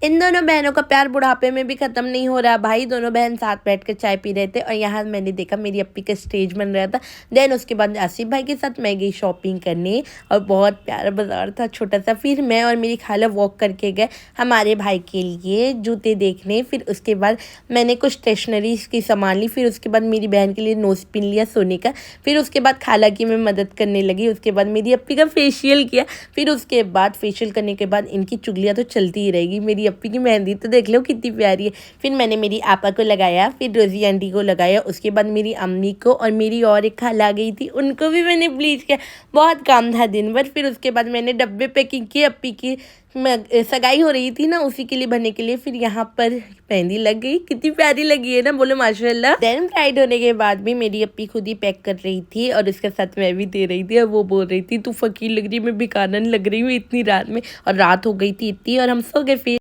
इन दोनों बहनों का प्यार बुढ़ापे में भी ख़त्म नहीं हो रहा भाई। दोनों बहन साथ बैठ कर चाय पी रहे थे और यहाँ मैंने देखा मेरी अप्पी का स्टेज बन रहा था। देन उसके बाद आसिफ भाई के साथ मैं गई शॉपिंग करने और बहुत प्यारा बाज़ार था छोटा सा। फिर मैं और मेरी खाला वॉक करके गए हमारे भाई के लिए जूते देखने। फिर उसके बाद मैंने कुछ स्टेशनरी की सामान ली। फिर उसके बाद मेरी बहन के लिए नोज पिन लिया सोने का। फिर उसके बाद खाला की मैं मदद करने लगी। उसके बाद मेरी अप्पी का फेशियल किया। फिर उसके बाद फेशियल करने के बाद इनकी चुगलियाँ तो चलती ही रहेगी। मेरी अप्पी की मेहंदी तो देख लो कितनी प्यारी है। फिर मैंने मेरी आपा को लगाया, फिर रोजी आंटी को लगाया। उसके बाद मेरी अम्मी को और मेरी और एक खाला आ गई थी उनको भी मैंने ब्लीच किया। बहुत काम था दिन भर। फिर उसके बाद मैंने डब्बे पैकिंग किए। अप्पी की सगाई हो रही थी ना उसी के लिए भरने के लिए। फिर यहाँ पर मेहंदी लग गई, कितनी प्यारी लगी है ना, बोलो माशाल्लाह। देन ब्राइड होने के बाद भी मेरी अप्पी खुद ही पैक कर रही थी और उसके साथ मैं भी दे रही थी। और वो बोल रही थी तू फकीर लग रही है, मैं भिखारन लग रही हूँ इतनी रात में। और रात हो गई थी इतनी और हम सो गए। फिर